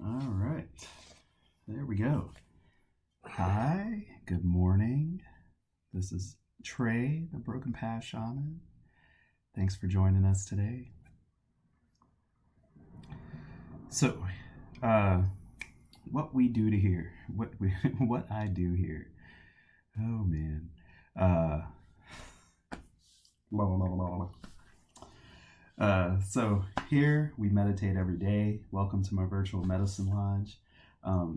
All right, there we go. Hi, good morning. This is Trey, the Broken Path Shaman. Thanks for joining us today. So, what we do to here, what I do here. Oh man. So here we meditate every day. Welcome to my virtual medicine lodge.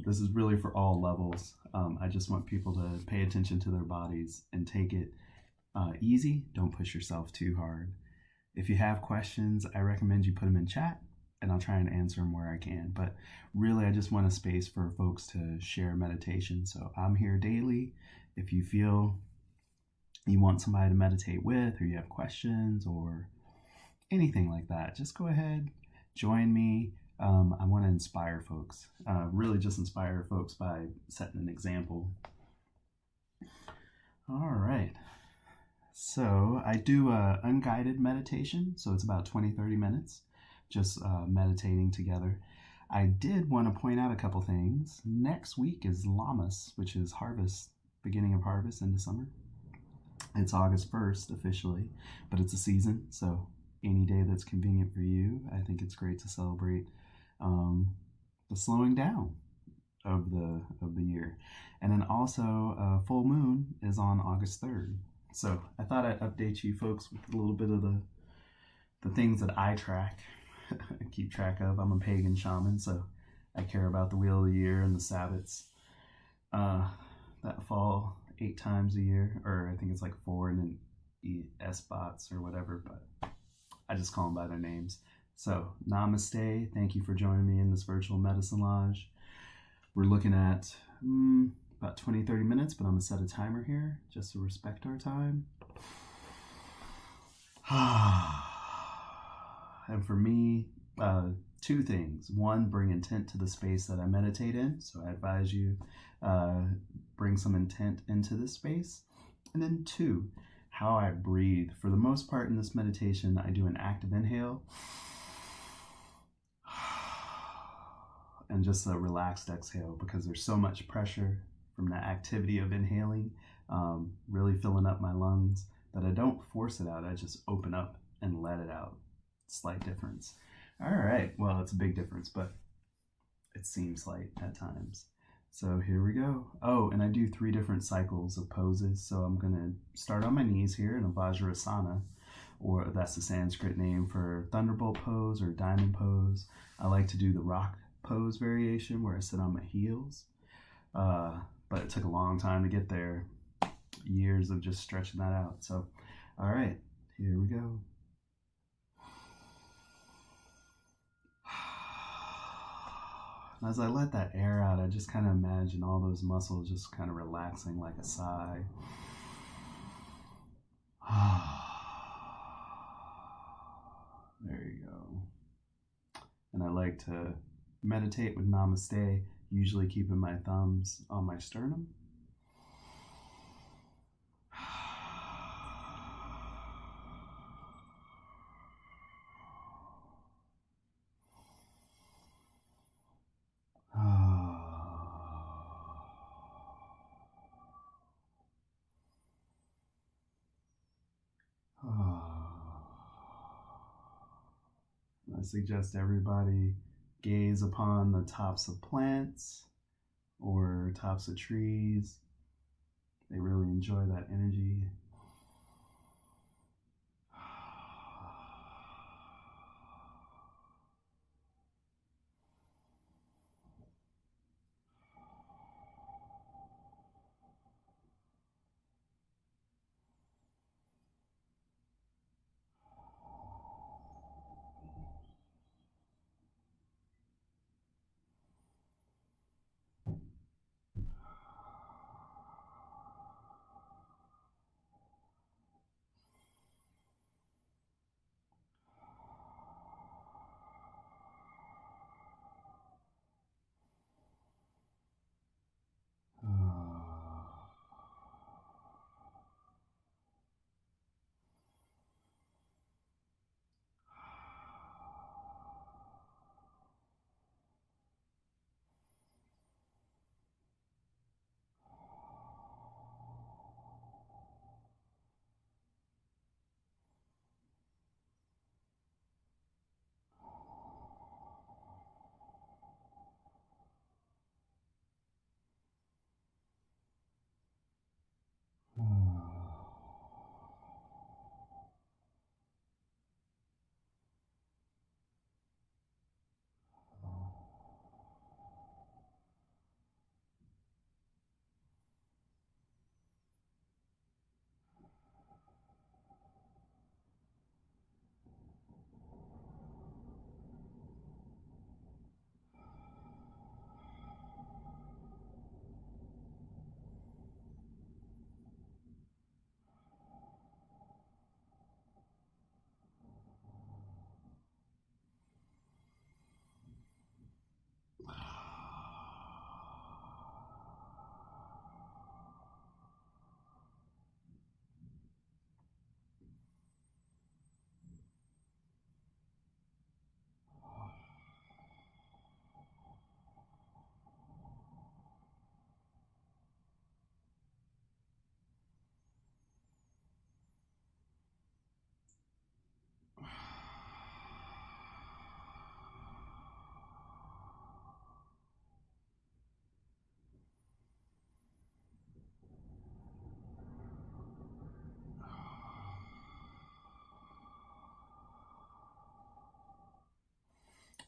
This is really for all levels. I just want people to pay attention to their bodies and take it easy. Don't push yourself too hard. If you have questions, I recommend you put them in chat and I'll try and answer them where I can. But really, I just want a space for folks to share meditation. So I'm here daily. If you feel you want somebody to meditate with, or you have questions or anything like that, just go ahead, join me. I want to inspire folks, really just inspire folks by setting an example. All right. So I do a unguided meditation. So it's about 20-30 minutes, just meditating together. I did want to point out a couple things. Next week is Lammas, which is harvest, beginning of harvest into summer. It's August 1st officially, but it's a season. So any day that's convenient for you, I think it's great to celebrate the slowing down of the year. And then also full moon is on August 3rd. So I thought I'd update you folks with a little bit of the things that I track, keep track of. I'm a pagan shaman, so I care about the wheel of the year and the Sabbats that fall 8 times a year, or I think it's like 4 and then S-bots or whatever, but I just call them by their names. So namaste. Thank you for joining me in this virtual medicine lodge. We're looking at about 20-30 minutes, but I'm going to set a timer here just to respect our time. And for me, 2 things. 1, bring intent to the space that I meditate in. So I advise you bring some intent into this space. And then 2, how I breathe. For the most part in this meditation, I do an active inhale and just a relaxed exhale, because there's so much pressure from that activity of inhaling, really filling up my lungs, that I don't force it out. I just open up and let it out. Slight difference. All right. Well, it's a big difference, but it seems slight at times. So here we go. Oh, and I do 3 different cycles of poses. So I'm going to start on my knees here in a Vajrasana, or that's the Sanskrit name for thunderbolt pose or diamond pose. I like to do the rock pose variation where I sit on my heels. But it took a long time to get there. Years of just stretching that out. So, all right, here we go. And as I let that air out, I just kind of imagine all those muscles just kind of relaxing like a sigh. There you go. And I like to meditate with namaste, usually keeping my thumbs on my sternum. I suggest everybody gaze upon the tops of plants or tops of trees. They really enjoy that energy.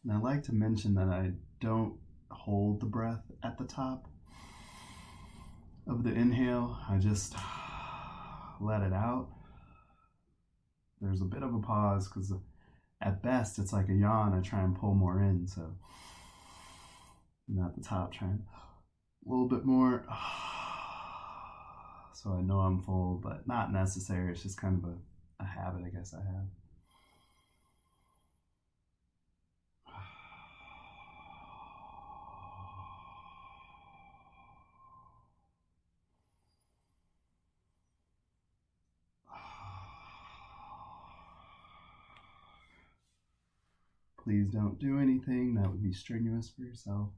And I like to mention that I don't hold the breath at the top of the inhale. I just let it out. There's a bit of a pause because at best it's like a yawn. I try and pull more in, so I'm at the top trying a little bit more. So I know I'm full, but not necessary. It's just kind of a habit I guess I have. Please don't do anything that would be strenuous for yourself.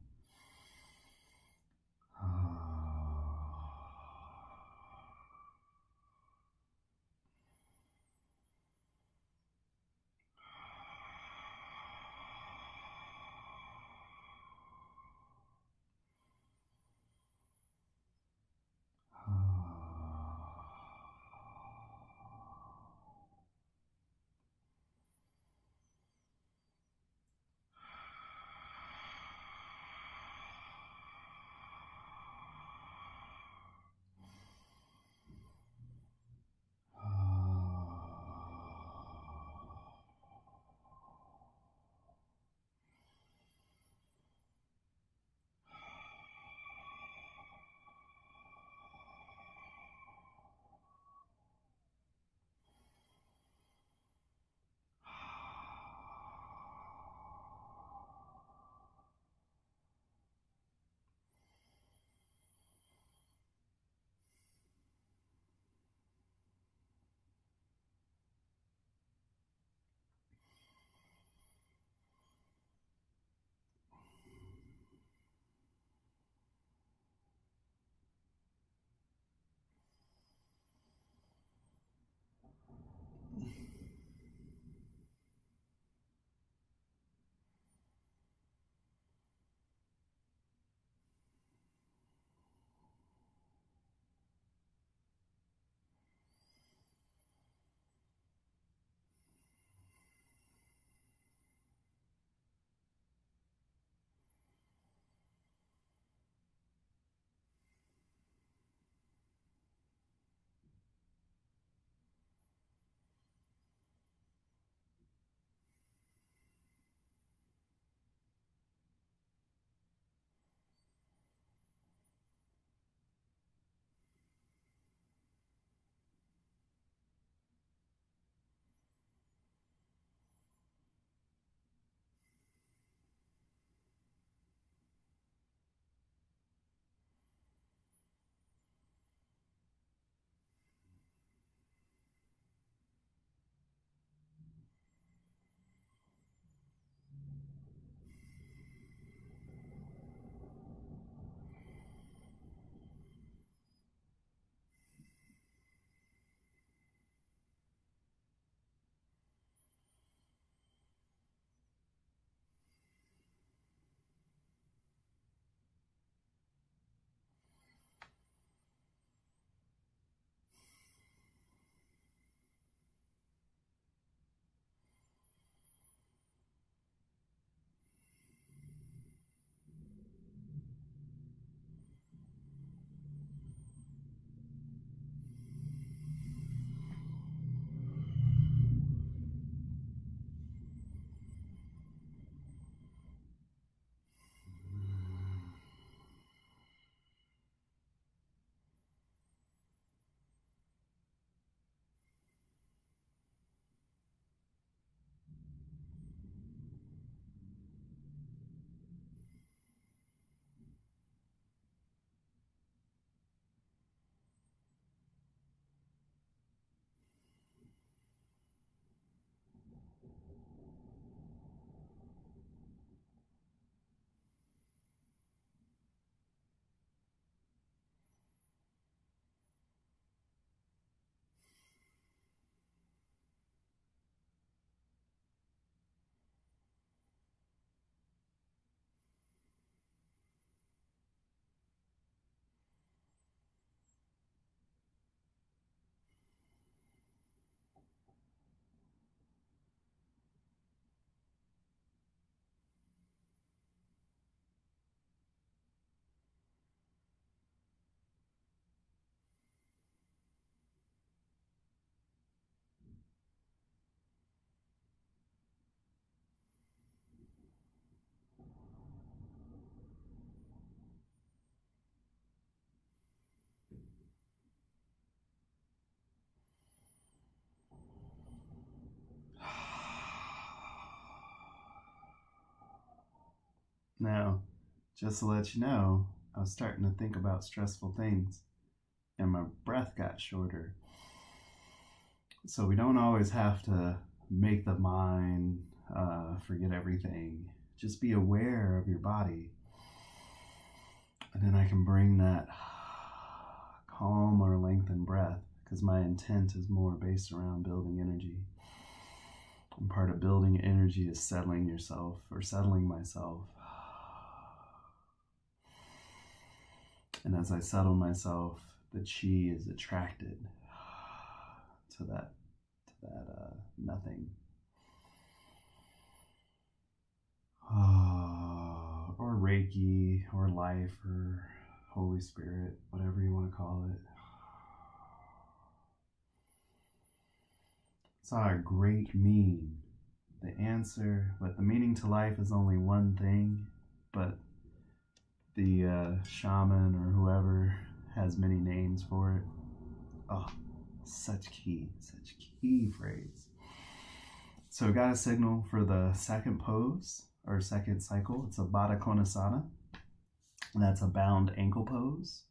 Now, just to let you know, I was starting to think about stressful things and my breath got shorter. So we don't always have to make the mind forget everything. Just be aware of your body. And then I can bring that calm or lengthened breath, because my intent is more based around building energy. And part of building energy is settling yourself, or settling myself. And as I settle myself, the chi is attracted to that nothing. Or Reiki, or life, or Holy Spirit, whatever you want to call it. It's a great mean. The answer, but the meaning to life is only one thing, but the shaman or whoever has many names for it. Oh, such key phrase. So I got a signal for the second pose, or second cycle. It's a Baddha Konasana. And that's a bound ankle pose,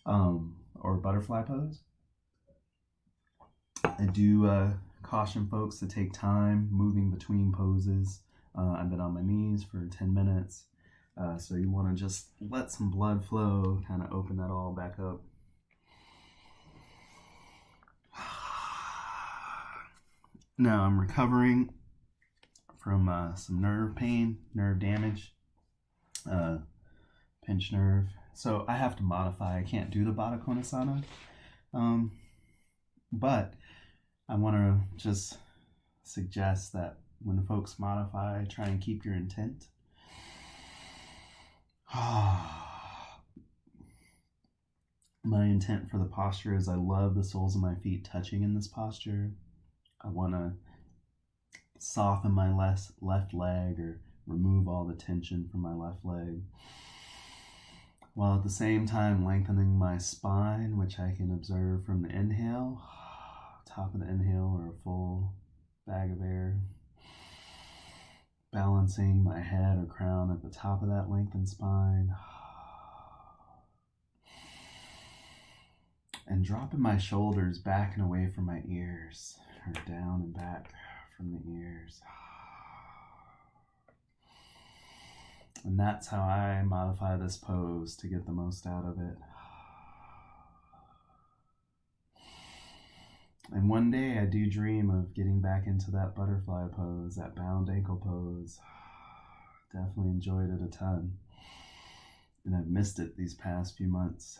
or butterfly pose. I do caution folks to take time moving between poses. I've been on my knees for 10 minutes. So you want to just let some blood flow, kind of open that all back up. Now I'm recovering from some nerve pain, nerve damage, pinched nerve. So I have to modify. I can't do the Baddha Konasana. But I want to just suggest that when folks modify, try and keep your intent. My intent for the posture is I love the soles of my feet touching in this posture. I want to soften my left leg, or remove all the tension from my left leg, while at the same time lengthening my spine, which I can observe from the inhale, top of the inhale, or a full bag of air. Balancing my head or crown at the top of that lengthened spine. And dropping my shoulders back and away from my ears, or down and back from the ears. And that's how I modify this pose to get the most out of it. And one day I do dream of getting back into that butterfly pose, that bound ankle pose. Definitely enjoyed it a ton. And I've missed it these past few months.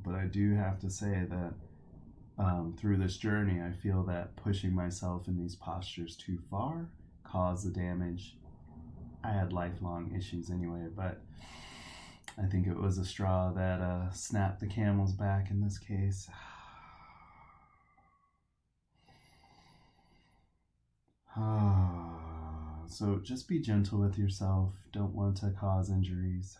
But I do have to say that through this journey, I feel that pushing myself in these postures too far caused the damage. I had lifelong issues anyway, but I think it was a straw that snapped the camel's back in this case. So just be gentle with yourself. Don't want to cause injuries.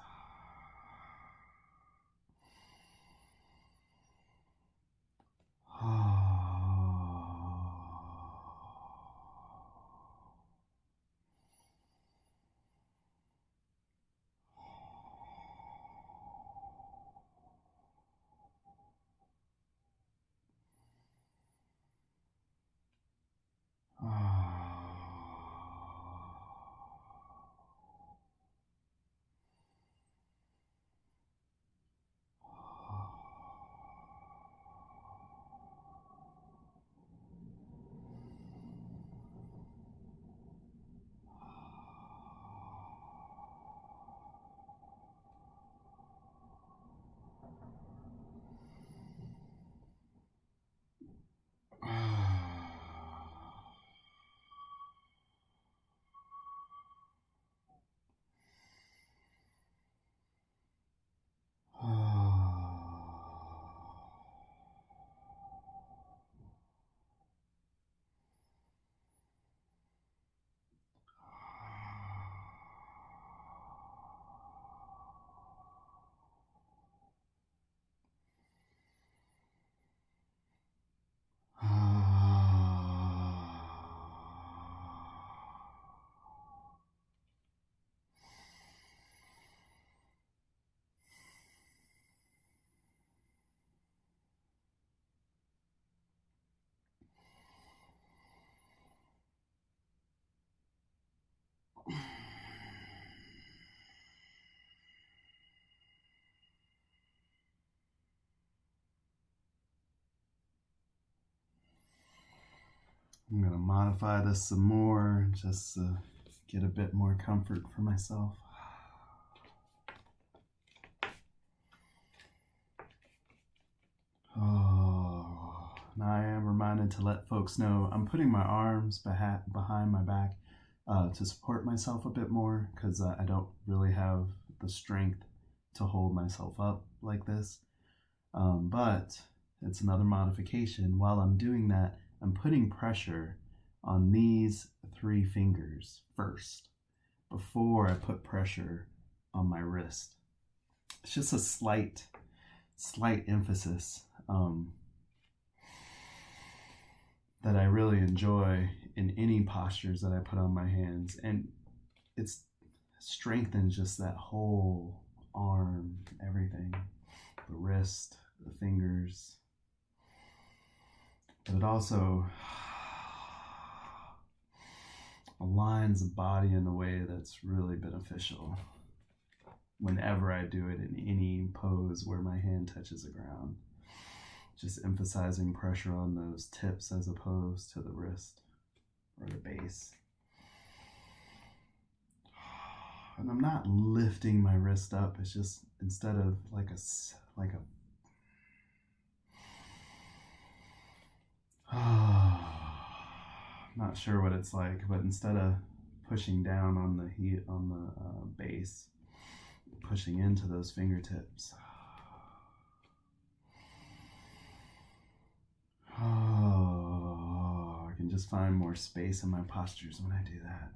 I'm going to modify this some more just to get a bit more comfort for myself. Oh, now I am reminded to let folks know I'm putting my arms behind my back to support myself a bit more, because I don't really have the strength to hold myself up like this. But it's another modification. While I'm doing that, I'm putting pressure on these 3 fingers first before I put pressure on my wrist. It's just a slight emphasis that I really enjoy in any postures that I put on my hands, and it's strengthens just that whole arm, everything, the wrist, the fingers, but it also aligns the body in a way that's really beneficial whenever I do it in any pose where my hand touches the ground. Just emphasizing pressure on those tips as opposed to the wrist or the base. And I'm not lifting my wrist up. It's just, instead of like a not sure what it's like, but instead of pushing down on the base, pushing into those fingertips. Oh, I can just find more space in my postures when I do that.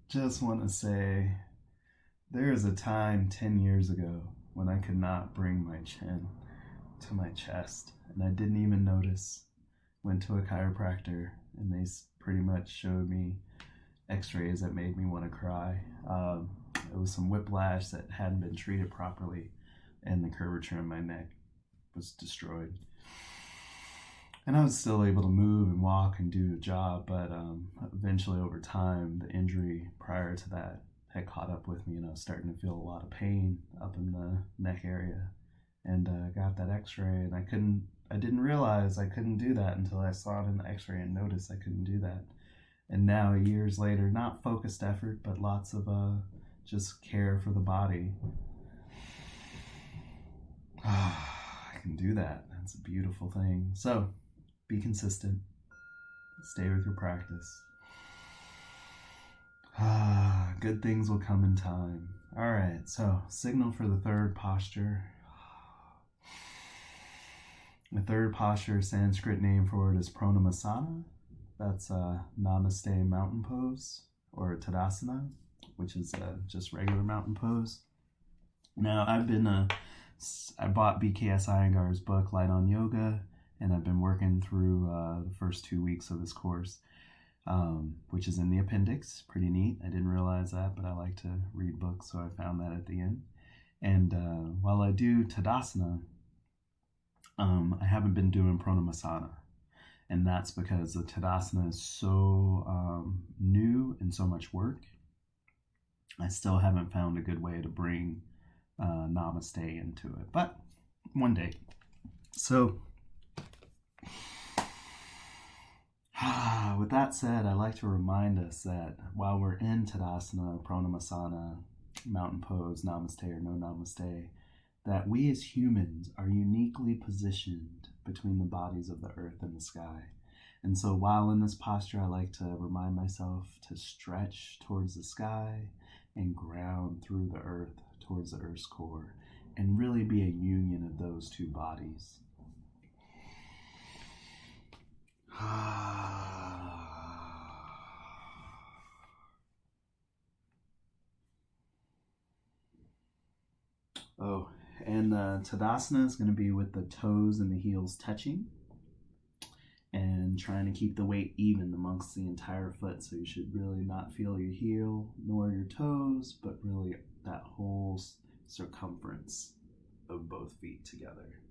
Just want to say, there is a time 10 years ago when I could not bring my chin to my chest, and I didn't even notice. Went to a chiropractor, and they pretty much showed me x-rays that made me want to cry. It was some whiplash that hadn't been treated properly, and the curvature in my neck was destroyed. And I was still able to move and walk and do a job, but eventually over time, the injury prior to that had caught up with me, and I was starting to feel a lot of pain up in the neck area. And got that x-ray, and I didn't realize I couldn't do that until I saw it in the x-ray and noticed I couldn't do that. And now, years later, not focused effort, but lots of just care for the body. I can do that. That's a beautiful thing. So, be consistent. Stay with your practice. Good things will come in time. All right, so signal for the third posture. The third posture, Sanskrit name for it is Pranamasana. That's Namaste mountain pose, or Tadasana, which is just regular mountain pose. Now, I bought BKS Iyengar's book, Light on Yoga, and I've been working through the first 2 weeks of his course, which is in the appendix. Pretty neat. I didn't realize that, but I like to read books, so I found that at the end. And while I do Tadasana, I haven't been doing Pranamasana. And that's because the Tadasana is so new and so much work. I still haven't found a good way to bring Namaste into it. But one day. So, with that said, I like to remind us that while we're in Tadasana, Pranamasana, mountain pose, Namaste or no Namaste, that we as humans are uniquely positioned between the bodies of the earth and the sky. And so while in this posture, I like to remind myself to stretch towards the sky and ground through the earth towards the earth's core, and really be a union of those two bodies. Oh, and Tadasana is going to be with the toes and the heels touching and trying to keep the weight even amongst the entire foot. So you should really not feel your heel nor your toes, but really that whole circumference of both feet together.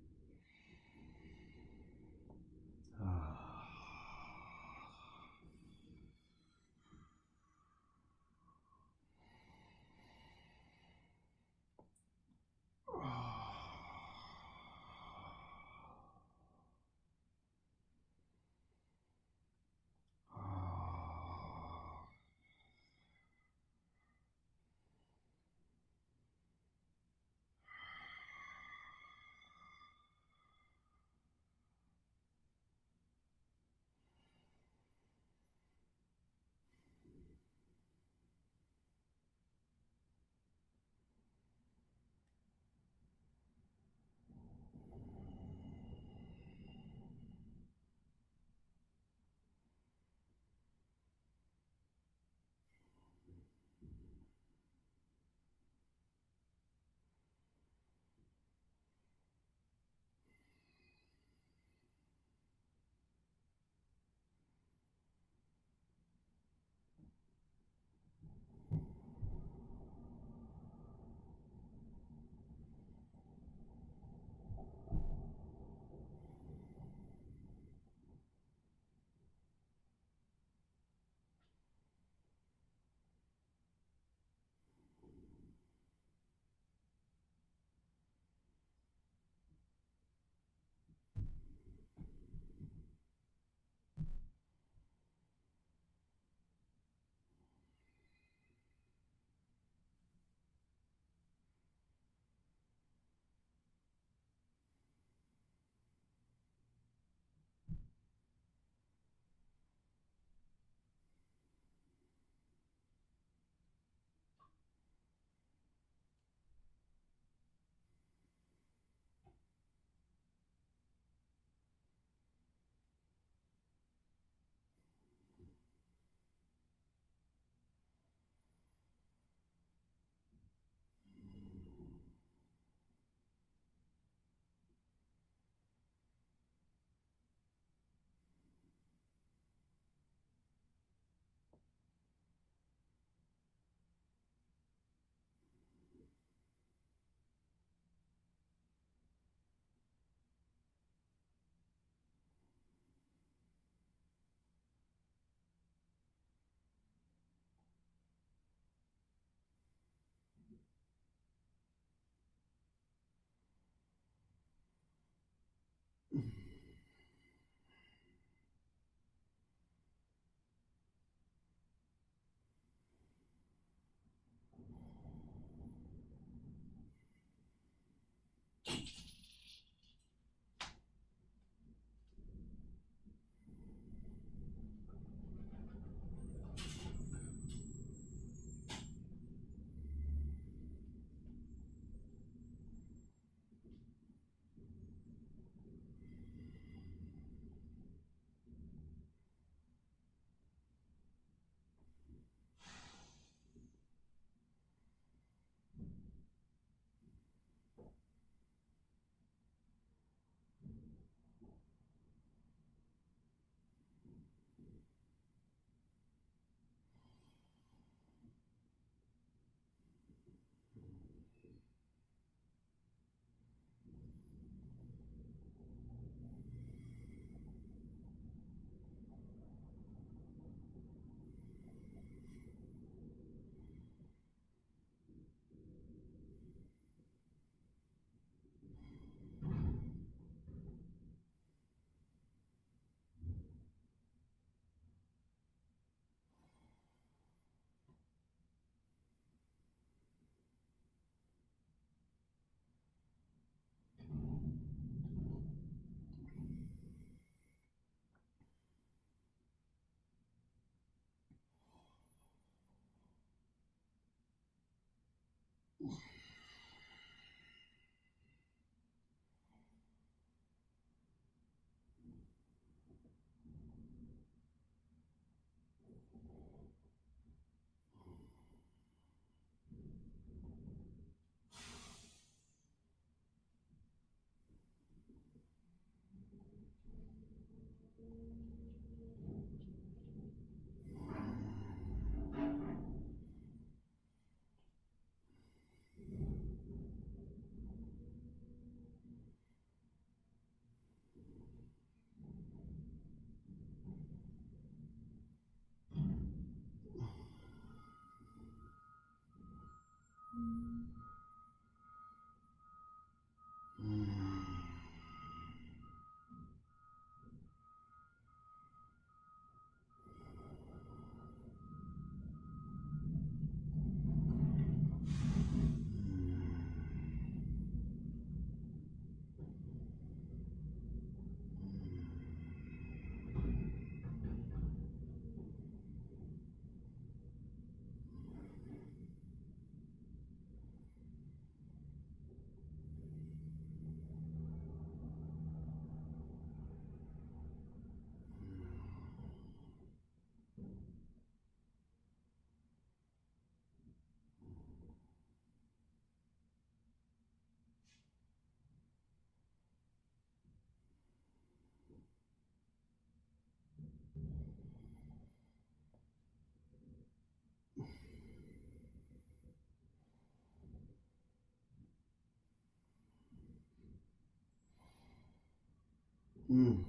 Mm.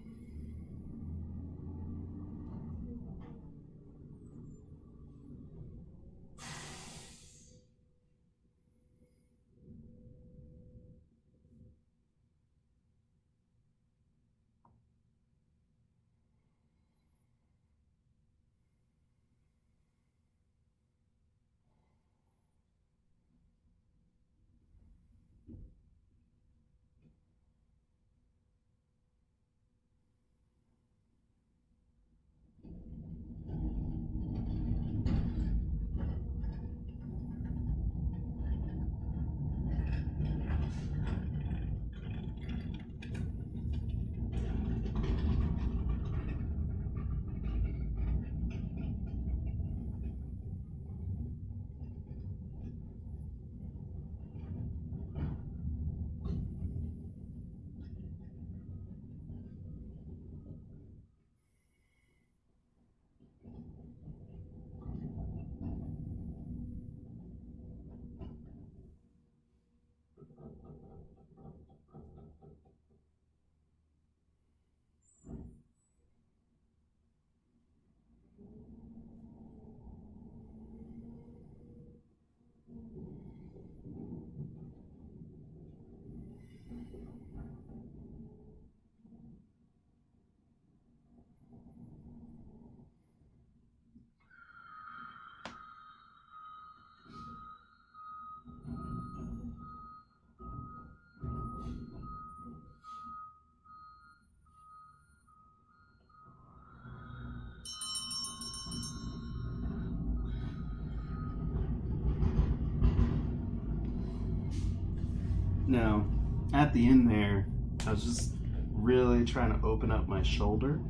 Now, at the end there, I was just really trying to open up my shoulder,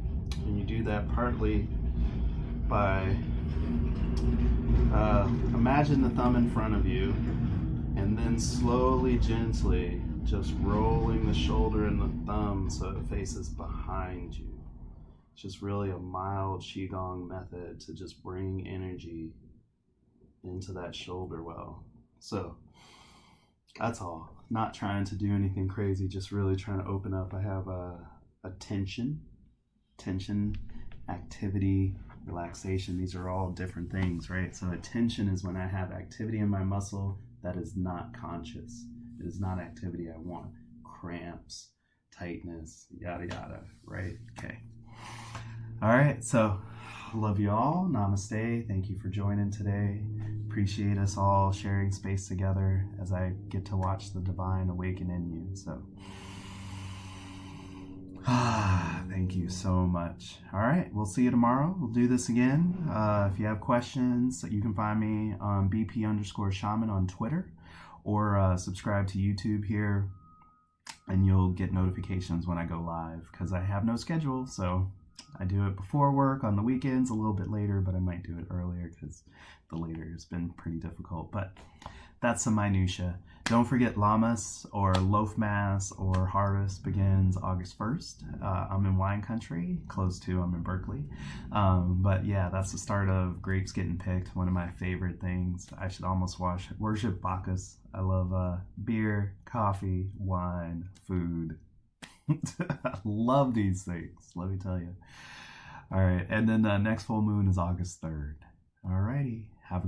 and you do that partly by imagine the thumb in front of you, and then slowly, gently, just rolling the shoulder and the thumb so it faces behind you. It's just really a mild Qigong method to just bring energy into that shoulder well. So that's all. Not trying to do anything crazy, just really trying to open up. I have a tension, activity, relaxation. These are all different things, right? So attention is when I have activity in my muscle that is not conscious. It is not activity I want. Cramps, tightness, yada yada, right? Okay. All right, so love you all. Namaste. Thank you for joining today. Appreciate us all sharing space together as I get to watch the divine awaken in you. So thank you so much. All right, we'll see you tomorrow. We'll do this again. If you have questions, you can find me on BP_shaman on Twitter, or subscribe to YouTube here, and you'll get notifications when I go live, because I have no schedule. So I do it before work, on the weekends, a little bit later, but I might do it earlier because the later has been pretty difficult. But that's some minutia. Don't forget Lammas or Loaf Mass or Harvest begins August 1st. I'm in wine country, close to, I'm in Berkeley. But yeah, that's the start of grapes getting picked, one of my favorite things. I should almost worship Bacchus. I love beer, coffee, wine, food. I love these things, let me tell you. All right, and then the next full moon is August 3rd. All righty.